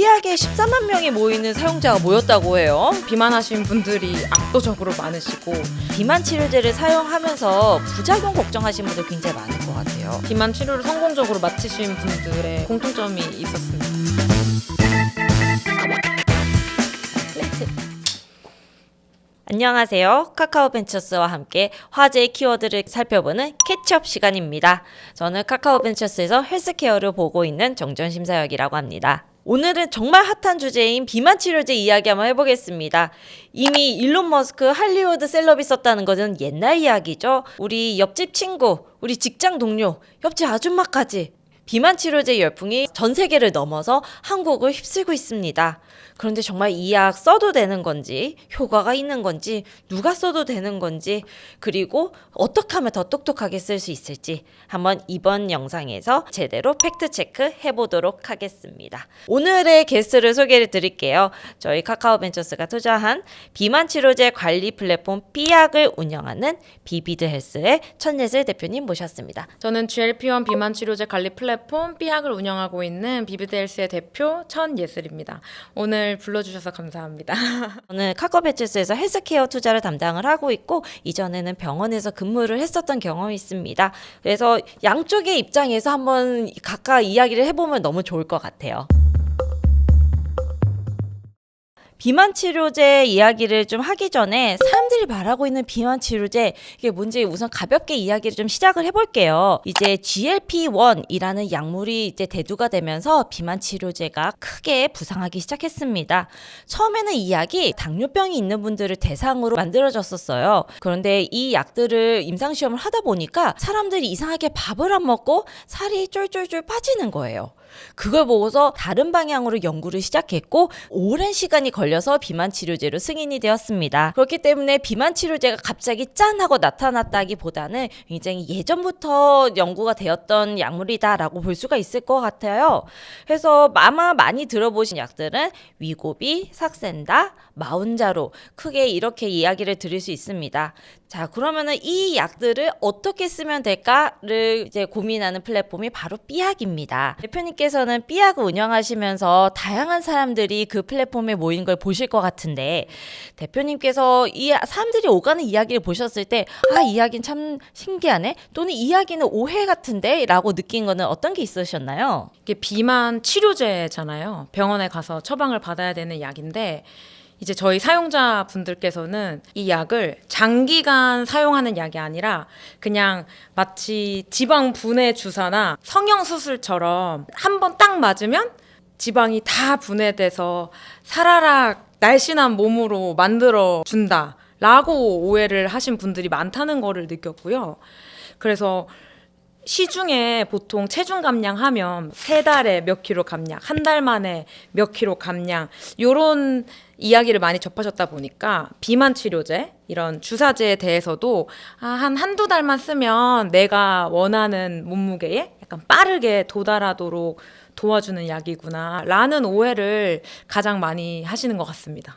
삐약에 14만 명이 모이는 사용자가 모였다고 해요. 비만하신 분들이 압도적으로 많으시고 비만 치료제를 사용하면서 부작용 걱정하시는 분들 굉장히 많을 것 같아요. 비만 치료를 성공적으로 마치신 분들의 공통점이 있었습니다. 안녕하세요. 카카오벤처스와 함께 화제의 키워드를 살펴보는 캐치업 시간입니다. 저는 카카오벤처스에서 헬스케어를 보고 있는 정전심사역이라고 합니다. 오늘은 정말 핫한 주제인 비만 치료제 이야기 한번 해보겠습니다. 이미 일론 머스크 할리우드 셀럽이 썼다는 것은 옛날 이야기죠. 우리 옆집 친구, 우리 직장 동료, 옆집 아줌마까지 비만 치료제 열풍이 전 세계를 넘어서 한국을 휩쓸고 있습니다. 그런데 정말 이 약 써도 되는 건지, 효과가 있는 건지, 누가 써도 되는 건지, 그리고 어떻게 하면 더 똑똑하게 쓸 수 있을지 한번 이번 영상에서 제대로 팩트체크 해보도록 하겠습니다. 오늘의 게스트를 소개를 드릴게요. 저희 카카오벤처스가 투자한 비만 치료제 관리 플랫폼 삐약을 운영하는 비비드헬스의 천예슬 대표님 모셨습니다. 저는 GLP-1 비만 치료제 관리 플랫폼 삐약을 운영하고 있는 비비드헬스의 대표 천예슬입니다. 오늘 불러주셔서 감사합니다. 저는 카카오벤처스에서 헬스케어 투자를 담당을 하고 있고 이전에는 병원에서 근무를 했었던 경험이 있습니다. 그래서 양쪽의 입장에서 한번 각각 이야기를 해보면 너무 좋을 것 같아요. 비만 치료제 이야기를 좀 하기 전에 사람들이 말하고 있는 비만 치료제 이게 뭔지 우선 가볍게 이야기를 좀 시작을 해볼게요. 이제 GLP-1이라는 약물이 이제 대두가 되면서 비만 치료제가 크게 부상하기 시작했습니다. 처음에는 이 약이 당뇨병이 있는 분들을 대상으로 만들어졌었어요. 그런데 이 약들을 임상시험을 하다 보니까 사람들이 이상하게 밥을 안 먹고 살이 쫄쫄쫄 빠지는 거예요. 그걸 보고서 다른 방향으로 연구를 시작했고 오랜 시간이 걸려서 비만 치료제로 승인이 되었습니다. 그렇기 때문에 비만 치료제가 갑자기 짠 하고 나타났다기보다는 굉장히 예전부터 연구가 되었던 약물이다라고 볼 수가 있을 것 같아요. 그래서 아마 많이 들어보신 약들은 위고비, 삭센다, 마운자로 크게 이렇게 이야기를 드릴 수 있습니다. 자, 그러면은 이 약들을 어떻게 쓰면 될까를 이제 고민하는 플랫폼이 바로 삐약입니다. 대표님께서는 삐약을 운영하시면서 다양한 사람들이 그 플랫폼에 모인 걸 보실 것 같은데 대표님께서 이 사람들이 오가는 이야기를 보셨을 때 이 이야기는 참 신기하네 또는 이 이야기는 오해 같은데 라고 느낀 거는 어떤 게 있으셨나요? 이게 비만 치료제잖아요. 병원에 가서 처방을 받아야 되는 약인데 이제 저희 사용자분들께서는 이 약을 장기간 사용하는 약이 아니라 그냥 마치 지방 분해 주사나 성형수술처럼 한 번 딱 맞으면 지방이 다 분해돼서 사라락 날씬한 몸으로 만들어 준다 라고 오해를 하신 분들이 많다는 거를 느꼈고요. 그래서 시중에 보통 체중 감량하면 3달에 몇 킬로 감량, 한 달 만에 몇 킬로 감량 요런 이야기를 많이 접하셨다 보니까 비만 치료제 이런 주사제에 대해서도 한두 달만 쓰면 내가 원하는 몸무게에 약간 빠르게 도달하도록 도와주는 약이구나 라는 오해를 가장 많이 하시는 것 같습니다.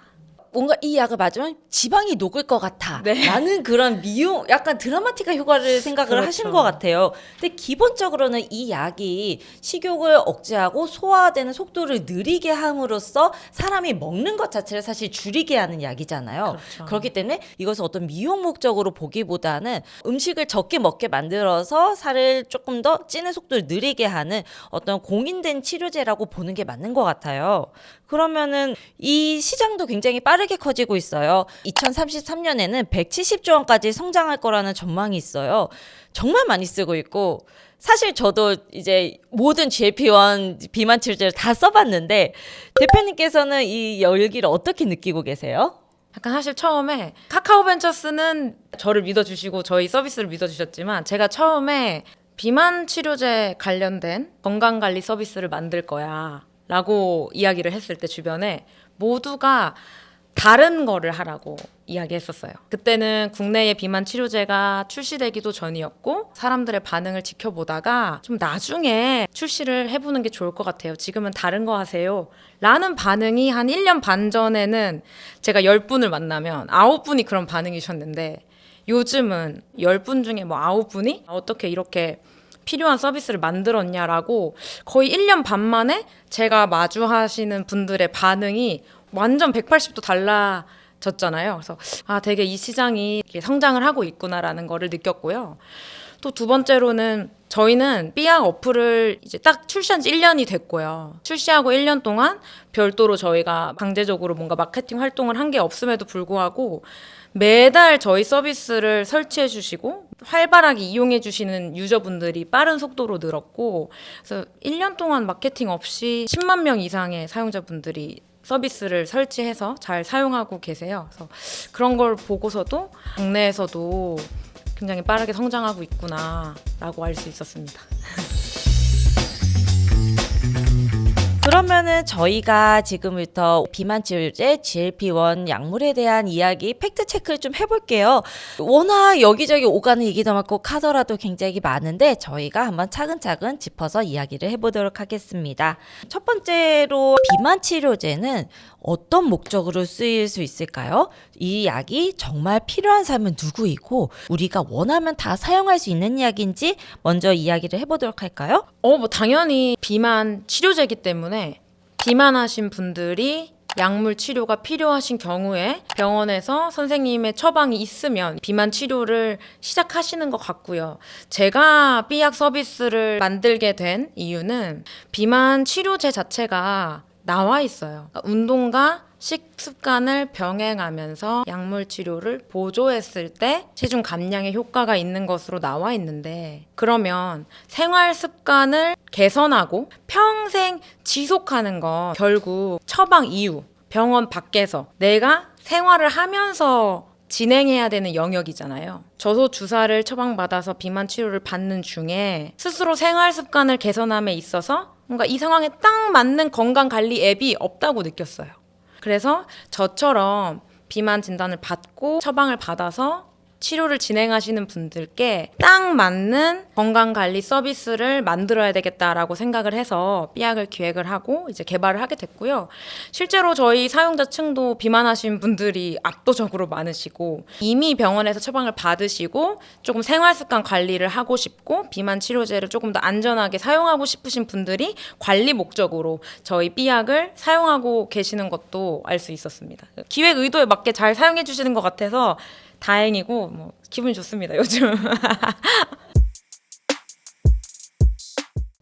뭔가 이 약을 맞으면 지방이 녹을 것 같아 네. 라는 그런 미용 약간 드라마틱한 효과를 생각을 그렇죠. 하신 것 같아요. 근데 기본적으로는 이 약이 식욕을 억제하고 소화되는 속도를 느리게 함으로써 사람이 먹는 것 자체를 사실 줄이게 하는 약이잖아요. 그렇죠. 그렇기 때문에 이것을 어떤 미용 목적으로 보기보다는 음식을 적게 먹게 만들어서 살을 조금 더 찌는 속도를 느리게 하는 어떤 공인된 치료제라고 보는 게 맞는 것 같아요. 그러면은 이 시장도 굉장히 빠르게 커지고 있어요. 2033년에는 170조 원까지 성장할 거라는 전망이 있어요. 정말 많이 쓰고 있고 사실 저도 이제 모든 GLP-1 비만 치료제를 다 써봤는데 대표님께서는 이 열기를 어떻게 느끼고 계세요? 약간 사실 처음에 카카오벤처스는 저를 믿어주시고 저희 서비스를 믿어주셨지만 제가 처음에 비만 치료제 관련된 건강관리 서비스를 만들 거야 라고 이야기를 했을 때 주변에 모두가 다른 거를 하라고 이야기했었어요. 그때는 국내에 비만 치료제가 출시되기도 전이었고 사람들의 반응을 지켜보다가 좀 나중에 출시를 해보는 게 좋을 것 같아요. 지금은 다른 거 하세요 라는 반응이 한 1년 반 전에는 제가 10분을 만나면 9분이 그런 반응이셨는데 요즘은 10분 중에 뭐 9분이 어떻게 이렇게 필요한 서비스를 만들었냐라고 거의 1년 반 만에 제가 마주하시는 분들의 반응이 완전 180도 달라졌잖아요. 그래서 되게 이 시장이 이렇게 성장을 하고 있구나라는 거를 느꼈고요. 또 두 번째로는 저희는 삐약 어플을 이제 딱 출시한 지 1년이 됐고요. 출시하고 1년 동안 별도로 저희가 강제적으로 뭔가 마케팅 활동을 한 게 없음에도 불구하고 매달 저희 서비스를 설치해 주시고 활발하게 이용해 주시는 유저분들이 빠른 속도로 늘었고, 그래서 1년 동안 마케팅 없이 10만 명 이상의 사용자분들이 서비스를 설치해서 잘 사용하고 계세요. 그래서 그런 걸 보고서도 국내에서도 굉장히 빠르게 성장하고 있구나라고 알 수 있었습니다. 그러면은 저희가 지금부터 비만 치료제 GLP-1 약물에 대한 이야기 팩트 체크를 좀 해볼게요. 워낙 여기저기 오가는 얘기도 많고 카더라도 굉장히 많은데 저희가 한번 차근차근 짚어서 이야기를 해보도록 하겠습니다. 첫 번째로 비만 치료제는 어떤 목적으로 쓰일 수 있을까요? 이 약이 정말 필요한 사람은 누구이고 우리가 원하면 다 사용할 수 있는 약인지 먼저 이야기를 해보도록 할까요? 뭐 당연히 비만 치료제이기 때문에 비만하신 분들이 약물 치료가 필요하신 경우에 병원에서 선생님의 처방이 있으면 비만 치료를 시작하시는 것 같고요. 제가 삐약 서비스를 만들게 된 이유는 비만 치료제 자체가 나와 있어요. 그러니까 운동과 식습관을 병행하면서 약물 치료를 보조했을 때 체중 감량에 효과가 있는 것으로 나와 있는데, 그러면 생활 습관을 개선하고 평생 지속하는 건 결국 처방 이후 병원 밖에서 내가 생활을 하면서 진행해야 되는 영역이잖아요. 저도 주사를 처방받아서 비만 치료를 받는 중에 스스로 생활 습관을 개선함에 있어서 뭔가 이 상황에 딱 맞는 건강관리 앱이 없다고 느꼈어요. 그래서 저처럼 비만 진단을 받고 처방을 받아서 치료를 진행하시는 분들께 딱 맞는 건강관리 서비스를 만들어야 되겠다라고 생각을 해서 삐약을 기획을 하고 이제 개발을 하게 됐고요. 실제로 저희 사용자층도 비만하신 분들이 압도적으로 많으시고, 이미 병원에서 처방을 받으시고 조금 생활습관 관리를 하고 싶고 비만 치료제를 조금 더 안전하게 사용하고 싶으신 분들이 관리 목적으로 저희 삐약을 사용하고 계시는 것도 알 수 있었습니다. 기획 의도에 맞게 잘 사용해 주시는 것 같아서 다행이고 기분이 좋습니다, 요즘.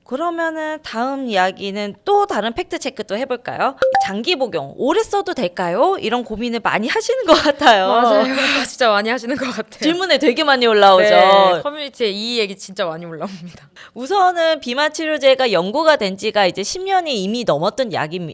그러면은 다음 이야기는 또 다른 팩트 체크 또 해볼까요? 장기 복용 오래 써도 될까요? 이런 고민을 많이 하시는 것 같아요. 맞아요. 진짜 많이 하시는 것 같아요. 질문에 되게 많이 올라오죠. 네, 커뮤니티에 이 얘기 진짜 많이 올라옵니다. 우선은 비만 치료제가 연구가 된 지가 이제 10년이 이미 넘었던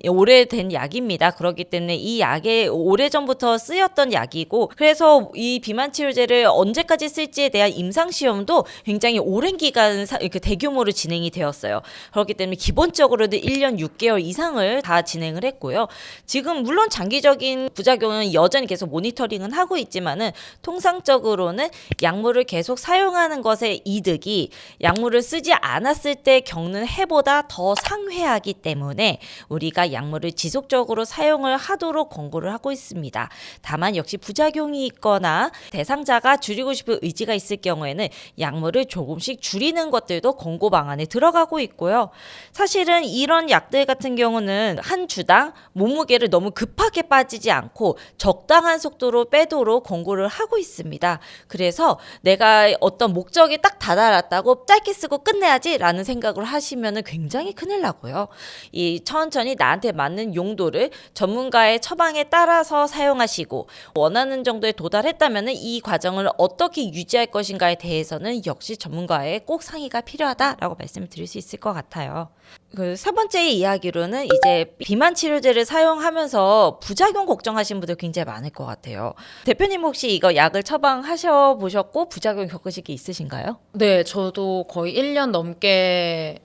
오래된 약입니다. 그렇기 때문에 이 약에 오래전부터 쓰였던 약이고, 그래서 이 비만 치료제를 언제까지 쓸지에 대한 임상 시험도 굉장히 오랜 기간 대규모로 진행이 되었어요. 그렇기 때문에 기본적으로는 1년 6개월 이상을 다 진행을 했고요. 지금 물론 장기적인 부작용은 여전히 계속 모니터링은 하고 있지만은 통상적으로는 약물을 계속 사용하는 것의 이득이 약물을 쓰지 않았을 때 겪는 해보다 더 상회하기 때문에 우리가 약물을 지속적으로 사용을 하도록 권고를 하고 있습니다. 다만 역시 부작용이 있거나 대상자가 줄이고 싶은 의지가 있을 경우에는 약물을 조금씩 줄이는 것들도 권고 방안에 들어가고 있고요. 사실은 이런 약들 같은 경우는 한 주당 몸무게를 너무 급하게 빠지지 않고 적당한 속도로 빼도록 권고를 하고 있습니다. 그래서 내가 어떤 목적이 딱 다다랐다고 짧게 쓰고 끝내야지 라는 생각을 하시면 굉장히 큰일 나고요. 이 천천히 나한테 맞는 용도를 전문가의 처방에 따라서 사용하시고 원하는 정도에 도달했다면 이 과정을 어떻게 유지할 것인가에 대해서는 역시 전문가의 꼭 상의가 필요하다라고 말씀을 드릴 수 있을 것 같아요. 그 세 번째 이야기로는 이제 비만 치료제를 사용하면서 부작용 걱정하시는 분들 굉장히 많을 것 같아요. 대표님 혹시 이거 약을 처방하셔 보셨고 부작용 겪으실 게 있으신가요? 네, 저도 거의 1년 넘게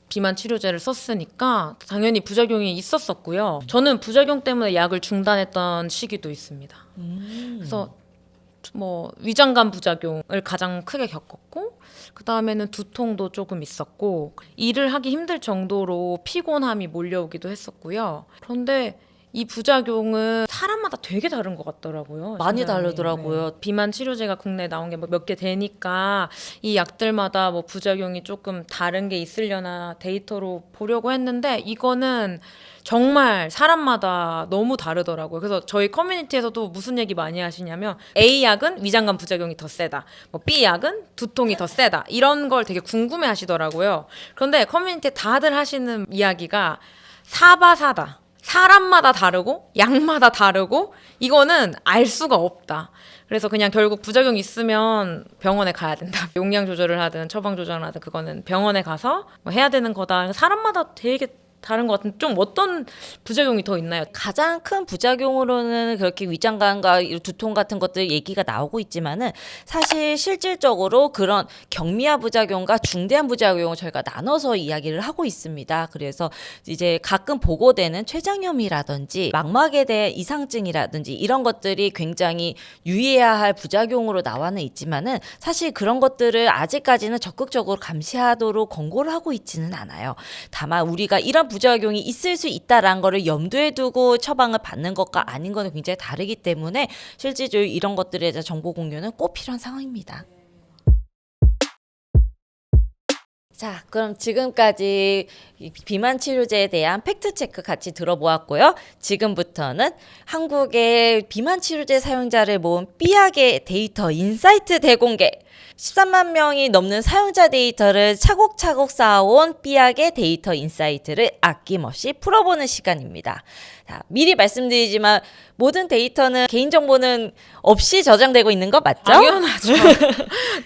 비만 치료제를 썼으니까 당연히 부작용이 있었었고요. 저는 부작용 때문에 약을 중단했던 시기도 있습니다. 그래서 위장관 부작용을 가장 크게 겪었고, 그 다음에는 두통도 조금 있었고, 일을 하기 힘들 정도로 피곤함이 몰려오기도 했었고요. 그런데 이 부작용은 사람마다 되게 다른 것 같더라고요. 많이 신기하네. 다르더라고요. 네. 비만 치료제가 국내에 나온 게 몇 개 되니까 이 약들마다 뭐 부작용이 조금 다른 게 있으려나 데이터로 보려고 했는데 이거는 정말 사람마다 너무 다르더라고요. 그래서 저희 커뮤니티에서도 무슨 얘기 많이 하시냐면 A 약은 위장관 부작용이 더 세다. 뭐 B 약은 두통이 더 세다. 이런 걸 되게 궁금해 하시더라고요. 그런데 커뮤니티에 다들 하시는 이야기가 사바사다. 사람마다 다르고 약마다 다르고 이거는 알 수가 없다. 그래서 그냥 결국 부작용 있으면 병원에 가야 된다. 용량 조절을 하든 처방 조절을 하든 그거는 병원에 가서 뭐 해야 되는 거다. 사람마다 되게 다른 것 같은데 좀 어떤 부작용이 더 있나요? 가장 큰 부작용으로는 그렇게 위장관과 두통 같은 것들 얘기가 나오고 있지만은 사실 실질적으로 그런 경미한 부작용과 중대한 부작용을 저희가 나눠서 이야기를 하고 있습니다. 그래서 이제 가끔 보고되는 췌장염이라든지 망막에 대한 이상증이라든지 이런 것들이 굉장히 유의해야 할 부작용으로 나와는 있지만은 사실 그런 것들을 아직까지는 적극적으로 감시하도록 권고를 하고 있지는 않아요. 다만 우리가 이런 부작용이 있을 수 있다라는 거를 염두에 두고 처방을 받는 것과 아닌 거는 굉장히 다르기 때문에 실질적으로 이런 것들에 대한 정보 공유는 꼭 필요한 상황입니다. 자, 그럼 지금까지 이 비만 치료제에 대한 팩트 체크 같이 들어보았고요. 지금부터는 한국의 비만 치료제 사용자를 모은 삐약의 데이터 인사이트 대공개. 13만 명이 넘는 사용자 데이터를 차곡차곡 쌓아온 삐약의 데이터 인사이트를 아낌없이 풀어보는 시간입니다. 자, 미리 말씀드리지만 모든 데이터는 개인정보는 없이 저장되고 있는 거 맞죠? 당연하죠.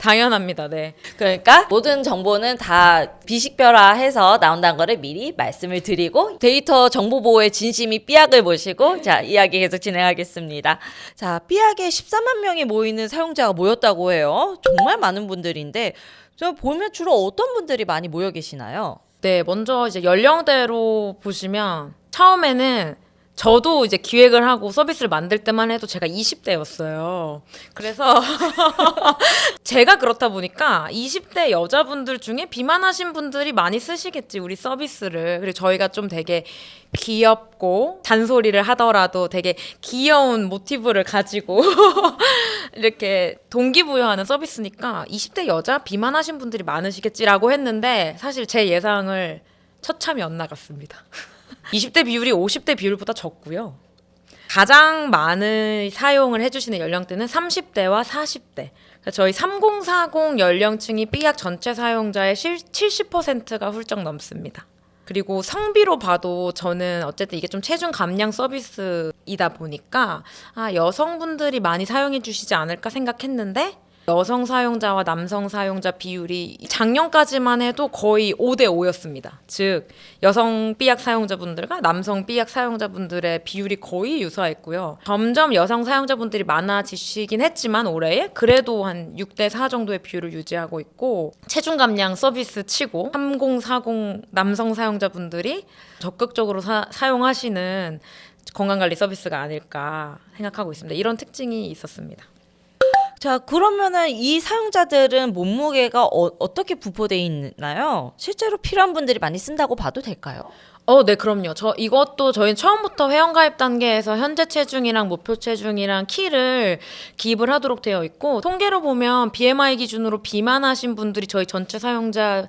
당연합니다. 네. 그러니까 모든 정보는 다 비식별화해서 나온다는 거를 미리 말씀을 드리고 데이터 정보 보호의 진심이 삐약을 모시고 자 이야기 계속 진행하겠습니다. 자 삐약에 14만 명이 모이는 사용자가 모였다고 해요. 정말 많은 분들인데 저 보면 주로 어떤 분들이 많이 모여 계시나요? 네, 먼저 이제 연령대로 보시면 처음에는 저도 이제 기획을 하고 서비스를 만들 때만 해도 제가 20대였어요. 그래서 제가 그렇다 보니까 20대 여자분들 중에 비만하신 분들이 많이 쓰시겠지, 우리 서비스를. 그리고 저희가 좀 되게 귀엽고 잔소리를 하더라도 되게 귀여운 모티브를 가지고 이렇게 동기부여하는 서비스니까 20대 여자 비만하신 분들이 많으시겠지라고 했는데 사실 제 예상을 처참히 엇나갔습니다. 20대 비율이 50대 비율보다 적고요. 가장 많은 사용을 해주시는 연령대는 30대와 40대. 저희 3040 연령층이 삐약 전체 사용자의 70%가 훌쩍 넘습니다. 그리고 성비로 봐도 저는 어쨌든 이게 좀 체중 감량 서비스이다 보니까 여성분들이 많이 사용해 주시지 않을까 생각했는데 여성 사용자와 남성 사용자 비율이 작년까지만 해도 거의 5대 5였습니다. 즉 여성 삐약 사용자분들과 남성 삐약 사용자분들의 비율이 거의 유사했고요. 점점 여성 사용자분들이 많아지시긴 했지만 올해에 그래도 한 6대 4 정도의 비율을 유지하고 있고 체중 감량 서비스 치고 3040 남성 사용자분들이 적극적으로 사용하시는 건강관리 서비스가 아닐까 생각하고 있습니다. 이런 특징이 있었습니다. 자 그러면은 이 사용자들은 몸무게가 어떻게 분포되어 있나요? 실제로 필요한 분들이 많이 쓴다고 봐도 될까요? 네, 그럼요. 이것도 저희는 처음부터 회원가입 단계에서 현재 체중이랑 목표 체중이랑 키를 기입을 하도록 되어 있고, 통계로 보면 BMI 기준으로 비만하신 분들이 저희 전체 사용자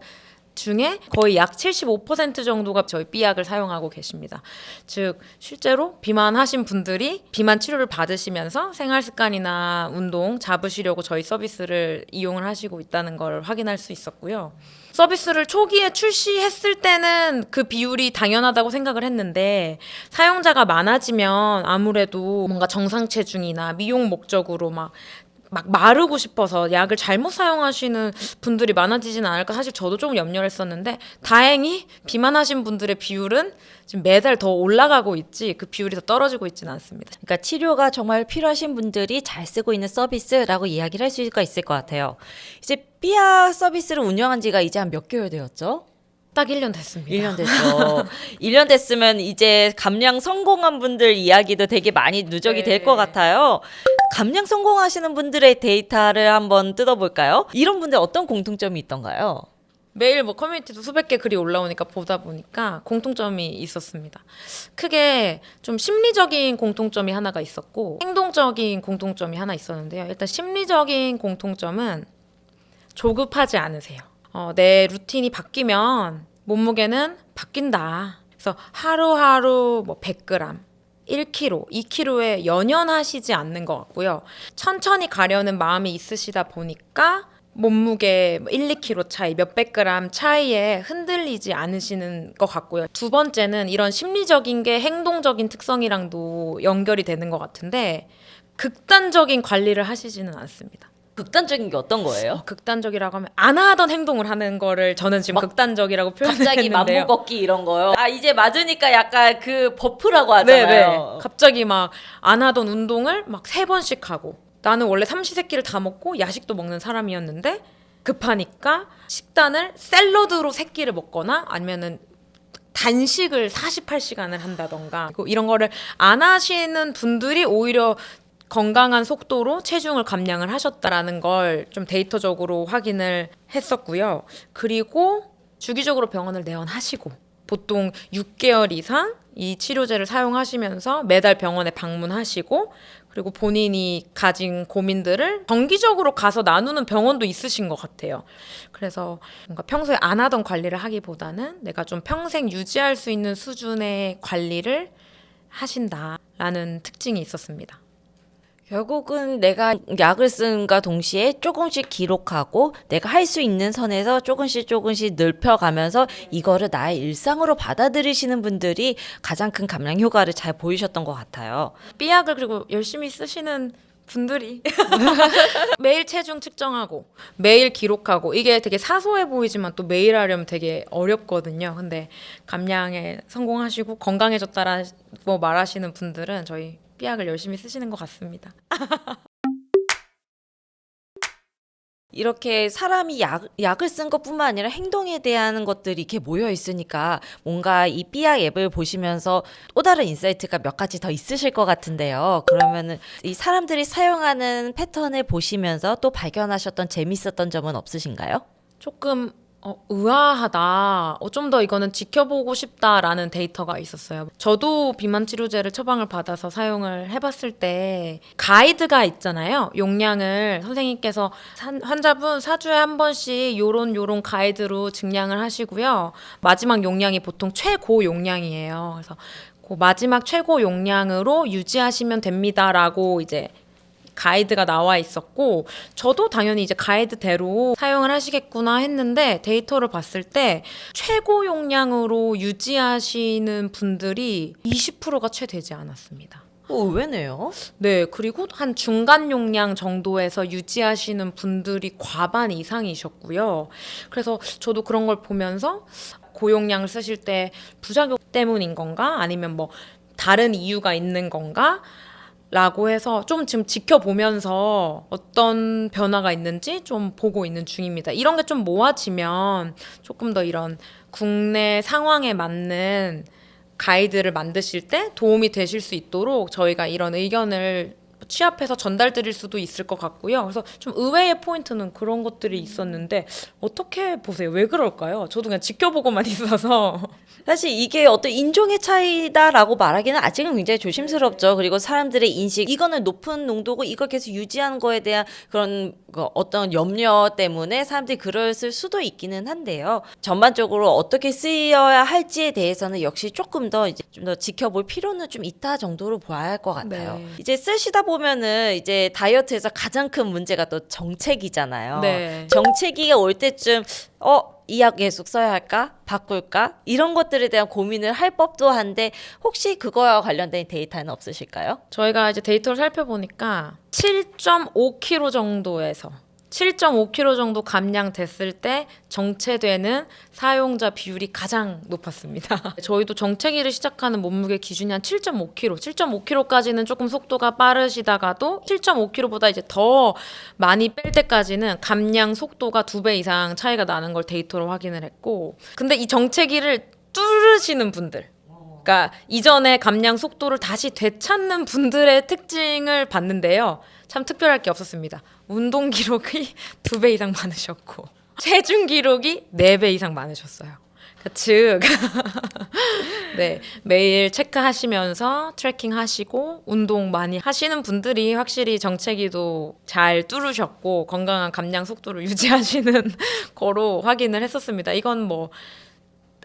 중에 거의 약 75% 정도가 저희 삐약을 사용하고 계십니다. 즉 실제로 비만하신 분들이 비만 치료를 받으시면서 생활 습관이나 운동 잡으시려고 저희 서비스를 이용을 하시고 있다는 걸 확인할 수 있었고요. 서비스를 초기에 출시했을 때는 그 비율이 당연하다고 생각을 했는데 사용자가 많아지면 아무래도 뭔가 정상 체중이나 미용 목적으로 막 마르고 싶어서 약을 잘못 사용하시는 분들이 많아지진 않을까 사실 저도 조금 염려를 했었는데 다행히 비만하신 분들의 비율은 지금 매달 더 올라가고 있지 그 비율이 더 떨어지고 있지는 않습니다. 그러니까 치료가 정말 필요하신 분들이 잘 쓰고 있는 서비스라고 이야기를 할 수가 있을 것 같아요. 이제 삐약 서비스를 운영한 지가 이제 한 몇 개월 되었죠? 딱 1년 됐습니다. 1년 됐죠. 1년 됐으면 이제 감량 성공한 분들 이야기도 되게 많이 누적이 될 것 같아요. 감량 성공하시는 분들의 데이터를 한번 뜯어볼까요? 이런 분들 어떤 공통점이 있던가요? 매일 뭐 커뮤니티도 수백 개 글이 올라오니까 보다 보니까 공통점이 있었습니다. 크게 좀 심리적인 공통점이 하나가 있었고 행동적인 공통점이 하나 있었는데요. 일단 심리적인 공통점은 조급하지 않으세요. 내 루틴이 바뀌면 몸무게는 바뀐다. 그래서 하루하루 뭐 100g, 1kg, 2kg에 연연하시지 않는 것 같고요. 천천히 가려는 마음이 있으시다 보니까 몸무게 1, 2kg 차이, 몇백 그램 차이에 흔들리지 않으시는 것 같고요. 두 번째는 이런 심리적인 게 행동적인 특성이랑도 연결이 되는 것 같은데 극단적인 관리를 하시지는 않습니다. 극단적인 게 어떤 거예요? 극단적이라고 하면 안 하던 행동을 하는 거를 저는 지금 극단적이라고 갑자기 표현했는데요. 만보 걷기 이런 거요. 아 이제 맞으니까 약간 그 버프라고 네네. 하잖아요. 갑자기 막 안 하던 운동을 막 3번씩 하고 나는 원래 삼시세끼를 다 먹고 야식도 먹는 사람이었는데 급하니까 식단을 샐러드로 3끼를 먹거나 아니면은 단식을 48시간을 한다던가 이런 거를 안 하시는 분들이 오히려 건강한 속도로 체중을 감량을 하셨다라는 걸 좀 데이터적으로 확인을 했었고요. 그리고 주기적으로 병원을 내원하시고 보통 6개월 이상 이 치료제를 사용하시면서 매달 병원에 방문하시고 그리고 본인이 가진 고민들을 정기적으로 가서 나누는 병원도 있으신 것 같아요. 그래서 뭔가 평소에 안 하던 관리를 하기보다는 내가 좀 평생 유지할 수 있는 수준의 관리를 하신다라는 특징이 있었습니다. 결국은 내가 약을 쓴과 동시에 조금씩 기록하고 내가 할 수 있는 선에서 조금씩 넓혀가면서 이거를 나의 일상으로 받아들이시는 분들이 가장 큰 감량 효과를 잘 보이셨던 것 같아요. 삐약을 그리고 열심히 쓰시는 분들이 매일 체중 측정하고 매일 기록하고 이게 되게 사소해 보이지만 또 매일 하려면 되게 어렵거든요. 근데 감량에 성공하시고 건강해졌다라고 말하시는 분들은 저희 삐약을 열심히 쓰시는 것 같습니다. 이렇게 사람이 약을 쓴 것뿐만 아니라 행동에 대한 것들이 이렇게 모여 있으니까 뭔가 이 삐약 앱을 보시면서 또 다른 인사이트가 몇 가지 더 있으실 것 같은데요. 그러면은 이 사람들이 사용하는 패턴을 보시면서 또 발견하셨던 재밌었던 점은 없으신가요? 조금 의아하다. 좀 더 이거는 지켜보고 싶다라는 데이터가 있었어요. 저도 비만 치료제를 처방을 받아서 사용을 해봤을 때 가이드가 있잖아요. 용량을 선생님께서 환자분 4주에 한 번씩 요런 가이드로 증량을 하시고요. 마지막 용량이 보통 최고 용량이에요. 그래서 그 마지막 최고 용량으로 유지하시면 됩니다라고 이제 가이드가 나와 있었고 저도 당연히 이제 가이드대로 사용을 하시겠구나 했는데 데이터를 봤을 때 최고 용량으로 유지하시는 분들이 20%가 채 되지 않았습니다. 의외네요. 네, 그리고 한 중간 용량 정도에서 유지하시는 분들이 과반 이상이셨고요. 그래서 저도 그런 걸 보면서 고용량을 쓰실 때 부작용 때문인 건가? 아니면 뭐 다른 이유가 있는 건가? 라고 해서 좀 지금 지켜보면서 어떤 변화가 있는지 좀 보고 있는 중입니다. 이런 게 좀 모아지면 조금 더 이런 국내 상황에 맞는 가이드를 만드실 때 도움이 되실 수 있도록 저희가 이런 의견을 취합해서 전달 드릴 수도 있을 것 같고요. 그래서 좀 의외의 포인트는 그런 것들이 있었는데 어떻게 보세요? 왜 그럴까요? 저도 그냥 지켜보고만 있어서 사실 이게 어떤 인종의 차이다라고 말하기는 아직은 굉장히 조심스럽죠. 그리고 사람들의 인식, 이거는 높은 농도고 이걸 계속 유지하는 거에 대한 그런 어떤 염려 때문에 사람들이 그랬을 수도 있기는 한데요. 전반적으로 어떻게 쓰여야 할지에 대해서는 역시 조금 더 이제 좀 더 지켜볼 필요는 좀 있다 정도로 봐야 할 것 같아요. 네. 이제 쓰시다 보면은 이제 다이어트에서 가장 큰 문제가 또 정체기잖아요. 네. 정체기가 올 때쯤 이 약 계속 써야 할까? 바꿀까? 이런 것들에 대한 고민을 할 법도 한데 혹시 그거와 관련된 데이터는 없으실까요? 저희가 이제 데이터를 살펴보니까 7.5kg 정도에서 7.5kg 정도 감량됐을 때 정체되는 사용자 비율이 가장 높았습니다. 저희도 정체기를 시작하는 몸무게 기준이 한 7.5kg, 7.5kg까지는 조금 속도가 빠르시다가도 7.5kg보다 이제 더 많이 뺄 때까지는 감량 속도가 2배 이상 차이가 나는 걸 데이터로 확인을 했고, 근데 이 정체기를 뚫으시는 분들, 그러니까 이전의 감량 속도를 다시 되찾는 분들의 특징을 봤는데요. 참 특별할 게 없었습니다. 운동 기록이 2배 이상 많으셨고 체중 기록이 4배 이상 많으셨어요. 즉 네, 매일 체크하시면서 트래킹 하시고 운동 많이 하시는 분들이 확실히 정체기도 잘 뚫으셨고 건강한 감량 속도를 유지하시는 거로 확인을 했었습니다. 이건 뭐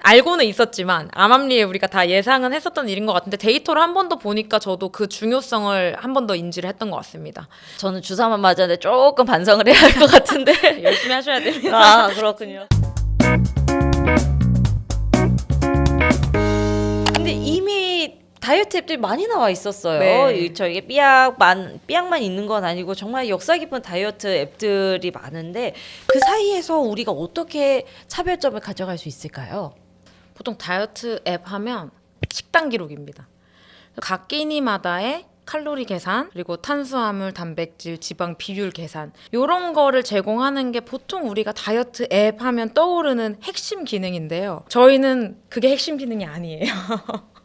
알고는 있었지만 암암리에 우리가 다 예상은 했었던 일인 것 같은데 데이터를 한 번 더 보니까 저도 그 중요성을 한 번 더 인지를 했던 것 같습니다. 저는 주사만 맞았는데 조금 반성을 해야 할 것 같은데. 열심히 하셔야 됩니다. 아, 그렇군요. 근데 이미 다이어트 앱들이 많이 나와 있었어요. 네. 저희가 삐약만 있는 건 아니고 정말 역사 깊은 다이어트 앱들이 많은데 그 사이에서 우리가 어떻게 차별점을 가져갈 수 있을까요? 보통 다이어트 앱 하면 식단 기록입니다. 각 끼니마다의 칼로리 계산, 그리고 탄수화물, 단백질, 지방 비율 계산 이런 거를 제공하는 게 보통 우리가 다이어트 앱 하면 떠오르는 핵심 기능인데요. 저희는 그게 핵심 기능이 아니에요.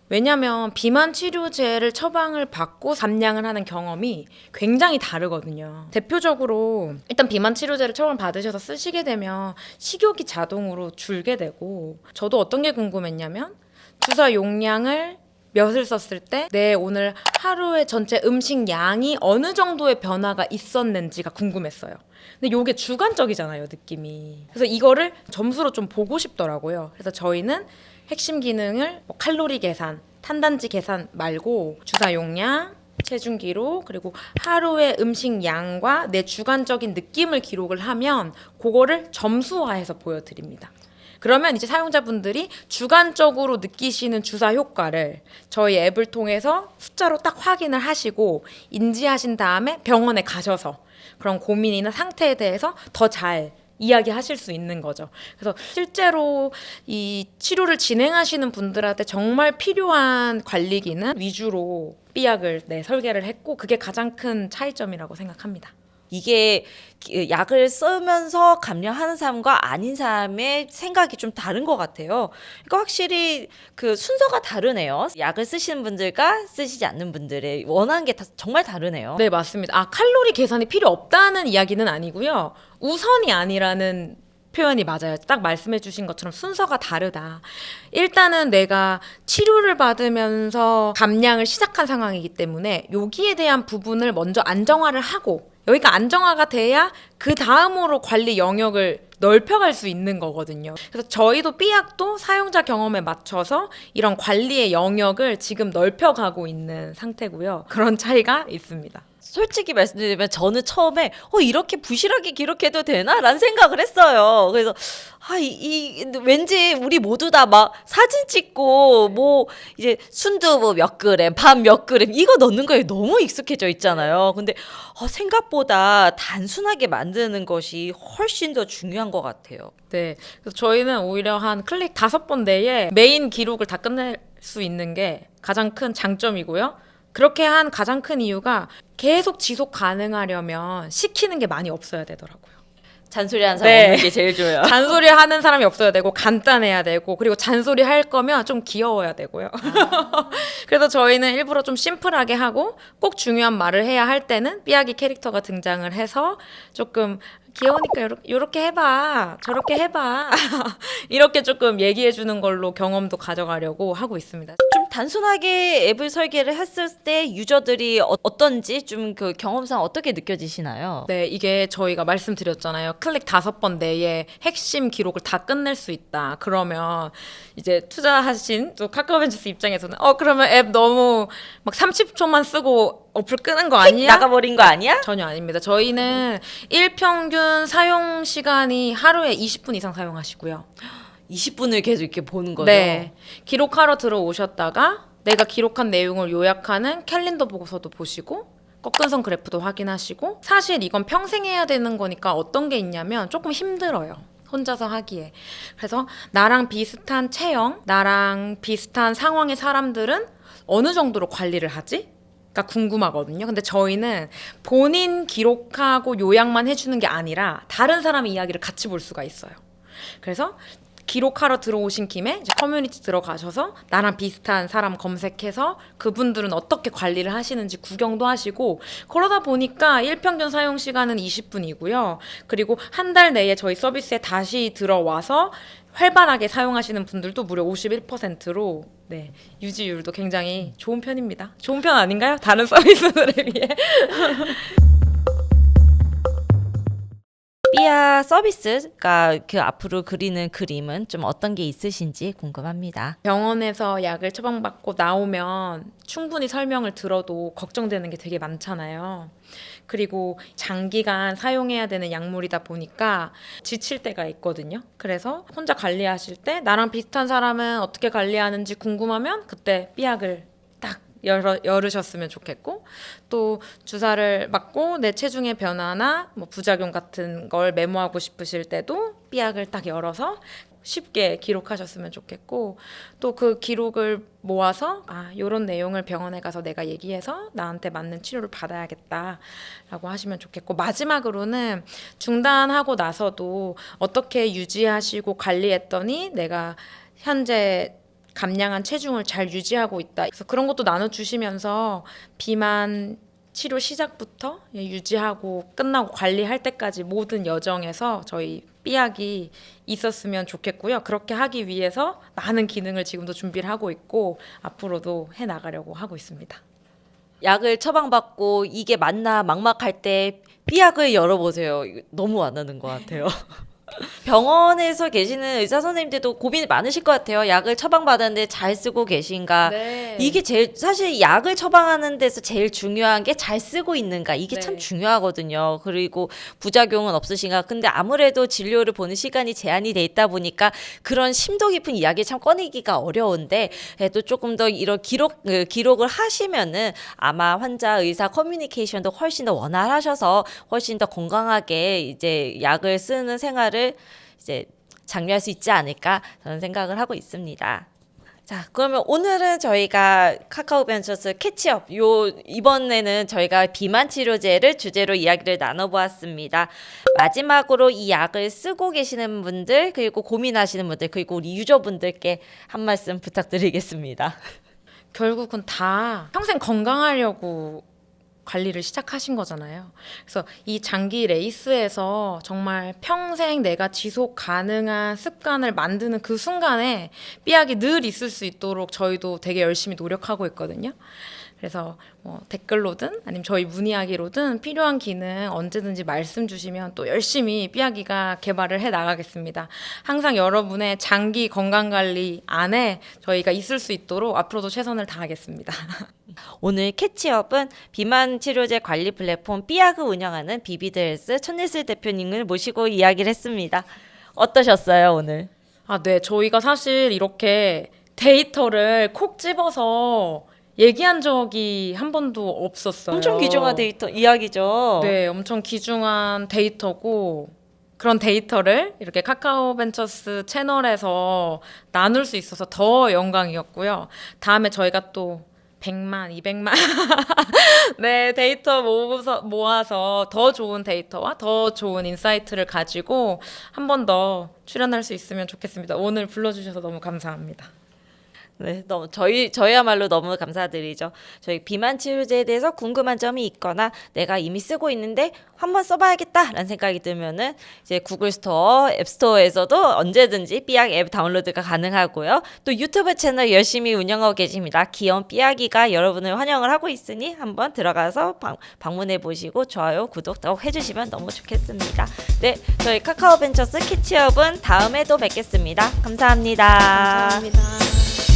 왜냐하면 비만 치료제를 처방을 받고 감량을 하는 경험이 굉장히 다르거든요. 대표적으로 일단 비만 치료제를 처방 받으셔서 쓰시게 되면 식욕이 자동으로 줄게 되고 저도 어떤 게 궁금했냐면 주사 용량을 몇을 썼을 때 내 오늘 하루의 전체 음식 양이 어느 정도의 변화가 있었는지가 궁금했어요. 근데 이게 주관적이잖아요, 느낌이. 그래서 이거를 점수로 좀 보고 싶더라고요. 그래서 저희는 핵심 기능을 뭐 칼로리 계산, 탄단지 계산 말고 주사 용량, 체중 기록, 그리고 하루의 음식 양과 내 주관적인 느낌을 기록을 하면 그거를 점수화해서 보여드립니다. 그러면 이제 사용자분들이 주관적으로 느끼시는 주사 효과를 저희 앱을 통해서 숫자로 딱 확인을 하시고 인지하신 다음에 병원에 가셔서 그런 고민이나 상태에 대해서 더 잘 이야기하실 수 있는 거죠. 그래서 실제로 이 치료를 진행하시는 분들한테 정말 필요한 관리기는 위주로 삐약을 설계를 했고 그게 가장 큰 차이점이라고 생각합니다. 이게 약을 쓰면서 감량하는 사람과 아닌 사람의 생각이 좀 다른 것 같아요. 그러니까 확실히 그 순서가 다르네요. 약을 쓰시는 분들과 쓰시지 않는 분들의 원하는 게 정말 다르네요. 네, 맞습니다. 칼로리 계산이 필요 없다는 이야기는 아니고요. 우선이 아니라는 표현이 맞아요. 딱 말씀해 주신 것처럼 순서가 다르다. 일단은 내가 치료를 받으면서 감량을 시작한 상황이기 때문에 여기에 대한 부분을 먼저 안정화를 하고 여기가 안정화가 돼야 그 다음으로 관리 영역을 넓혀갈 수 있는 거거든요. 그래서 저희도 삐약도 사용자 경험에 맞춰서 이런 관리의 영역을 지금 넓혀가고 있는 상태고요. 그런 차이가 있습니다. 솔직히 말씀드리면 저는 처음에 이렇게 부실하게 기록해도 되나? 라는 생각을 했어요. 그래서 왠지 우리 모두 다 막 사진 찍고 뭐 이제 순두 뭐 몇 그램, 밥 몇 그램 이거 넣는 거에 너무 익숙해져 있잖아요. 근데 생각보다 단순하게 만드는 것이 훨씬 더 중요한 것 같아요. 네, 그래서 저희는 오히려 한 클릭 5번 내에 메인 기록을 다 끝낼 수 있는 게 가장 큰 장점이고요. 그렇게 한 가장 큰 이유가 계속 지속 가능하려면 시키는 게 많이 없어야 되더라고요. 잔소리하는 사람 네. 없는 게 제일 좋아요. 잔소리 하는 사람이 없어야 되고 간단해야 되고 그리고 잔소리 할 거면 좀 귀여워야 되고요. 그래서 저희는 일부러 좀 심플하게 하고 꼭 중요한 말을 해야 할 때는 삐약이 캐릭터가 등장을 해서 조금 귀여우니까 요렇게 해봐 저렇게 해봐 이렇게 조금 얘기해 주는 걸로 경험도 가져가려고 하고 있습니다. 좀 단순하게 앱을 설계를 했을 때 유저들이 어떤지 좀 그 경험상 어떻게 느껴지시나요? 네, 이게 저희가 말씀드렸잖아요. 클릭 5번 내에 핵심 기록을 다 끝낼 수 있다. 그러면 이제 투자하신 또 카카오벤처스 입장에서는 그러면 앱 너무 막 30초만 쓰고 어플 끄는 거 아니야? 나가버린 거 아니야? 전혀 아닙니다. 저희는 일평균 사용 시간이 하루에 20분 이상 사용하시고요. 20분을 계속 이렇게 보는 거죠? 네. 기록하러 들어오셨다가 내가 기록한 내용을 요약하는 캘린더 보고서도 보시고 꺾은선 그래프도 확인하시고 사실 이건 평생 해야 되는 거니까 어떤 게 있냐면 조금 힘들어요. 혼자서 하기에. 그래서 나랑 비슷한 체형, 나랑 비슷한 상황의 사람들은 어느 정도로 관리를 하지? 가 궁금하거든요. 근데 저희는 본인 기록하고 요약만 해주는 게 아니라 다른 사람의 이야기를 같이 볼 수가 있어요. 그래서 기록하러 들어오신 김에 이제 커뮤니티 들어가셔서 나랑 비슷한 사람 검색해서 그분들은 어떻게 관리를 하시는지 구경도 하시고, 그러다 보니까 일평균 사용 시간은 20분이고요. 그리고 한 달 내에 저희 서비스에 다시 들어와서 활발하게 사용하시는 분들도 무려 51%로 네, 유지율도 굉장히 좋은 편입니다. 좋은 편 아닌가요? 다른 서비스들에 비해. 삐아 서비스가 그 앞으로 그리는 그림은 좀 어떤 게 있으신지 궁금합니다. 병원에서 약을 처방받고 나오면 충분히 설명을 들어도 걱정되는 게 되게 많잖아요. 그리고 장기간 사용해야 되는 약물이다 보니까 지칠 때가 있거든요. 그래서 혼자 관리하실 때 나랑 비슷한 사람은 어떻게 관리하는지 궁금하면 그때 삐약을 딱 열으셨으면 좋겠고, 또 주사를 맞고 내 체중의 변화나 뭐 부작용 같은 걸 메모하고 싶으실 때도 삐약을 딱 열어서 쉽게 기록하셨으면 좋겠고, 또 그 기록을 모아서 요런 내용을 병원에 가서 내가 얘기해서 나한테 맞는 치료를 받아야겠다라고 하시면 좋겠고, 마지막으로는 중단하고 나서도 어떻게 유지하시고 관리했더니 내가 현재 감량한 체중을 잘 유지하고 있다. 그래서 그런 것도 나눠주시면서 비만 치료 시작부터 유지하고 끝나고 관리할 때까지 모든 여정에서 저희 삐약이 있었으면 좋겠고요. 그렇게 하기 위해서 많은 기능을 지금도 준비를 하고 있고 앞으로도 해나가려고 하고 있습니다. 약을 처방받고 이게 맞나 막막할 때 삐약을 열어보세요. 이거 너무 안 하는 것 같아요. 병원에서 계시는 의사 선생님들도 고민이 많으실 것 같아요. 약을 처방받았는데 잘 쓰고 계신가. 네. 이게 제일 사실 약을 처방하는 데서 제일 중요한 게 잘 쓰고 있는가. 이게 네. 참 중요하거든요. 그리고 부작용은 없으신가. 근데 아무래도 진료를 보는 시간이 제한이 돼 있다 보니까 그런 심도 깊은 이야기 참 꺼내기가 어려운데, 또 조금 더 이런 기록을 하시면은 아마 환자 의사 커뮤니케이션도 훨씬 더 원활하셔서 훨씬 더 건강하게 이제 약을 쓰는 생활을 이제 장려할 수 있지 않을까 저는 생각을 하고 있습니다. 자, 그러면 오늘은 저희가 카카오벤처스 캐치업 이번에는 저희가 비만 치료제를 주제로 이야기를 나눠보았습니다. 마지막으로 이 약을 쓰고 계시는 분들, 그리고 고민하시는 분들, 그리고 우리 유저분들께 한 말씀 부탁드리겠습니다. 결국은 다 평생 건강하려고 관리를 시작하신 거잖아요. 그래서 이 장기 레이스에서 정말 평생 내가 지속 가능한 습관을 만드는 그 순간에 삐약이 늘 있을 수 있도록 저희도 되게 열심히 노력하고 있거든요. 그래서 뭐 댓글로든 아니면 저희 문의하기로든 필요한 기능 언제든지 말씀 주시면 또 열심히 삐약이가 개발을 해 나가겠습니다. 항상 여러분의 장기 건강관리 안에 저희가 있을 수 있도록 앞으로도 최선을 다하겠습니다. 오늘 캐치업은 비만 치료제 관리 플랫폼 삐약을 운영하는 비비드헬스 천예슬 대표님을 모시고 이야기를 했습니다. 어떠셨어요, 오늘? 네. 저희가 사실 이렇게 데이터를 콕 집어서 얘기한 적이 한 번도 없었어요. 엄청 귀중한 데이터 이야기죠. 네, 엄청 귀중한 데이터고, 그런 데이터를 이렇게 카카오벤처스 채널에서 나눌 수 있어서 더 영광이었고요. 다음에 저희가 또 100만, 200만 네, 데이터 모아서 더 좋은 데이터와 더 좋은 인사이트를 가지고 한 번 더 출연할 수 있으면 좋겠습니다. 오늘 불러주셔서 너무 감사합니다. 네, 저희야말로 너무 감사드리죠. 저희 비만 치료제에 대해서 궁금한 점이 있거나 내가 이미 쓰고 있는데 한번 써봐야겠다라는 생각이 들면은 이제 구글 스토어, 앱 스토어에서도 언제든지 삐약 앱 다운로드가 가능하고요. 또 유튜브 채널 열심히 운영하고 계십니다. 귀여운 삐약이가 여러분을 환영을 하고 있으니 한번 들어가서 방문해 보시고 좋아요, 구독 꼭 해주시면 너무 좋겠습니다. 네, 저희 카카오벤처스 캐치업은 다음에 또 뵙겠습니다. 감사합니다. 감사합니다.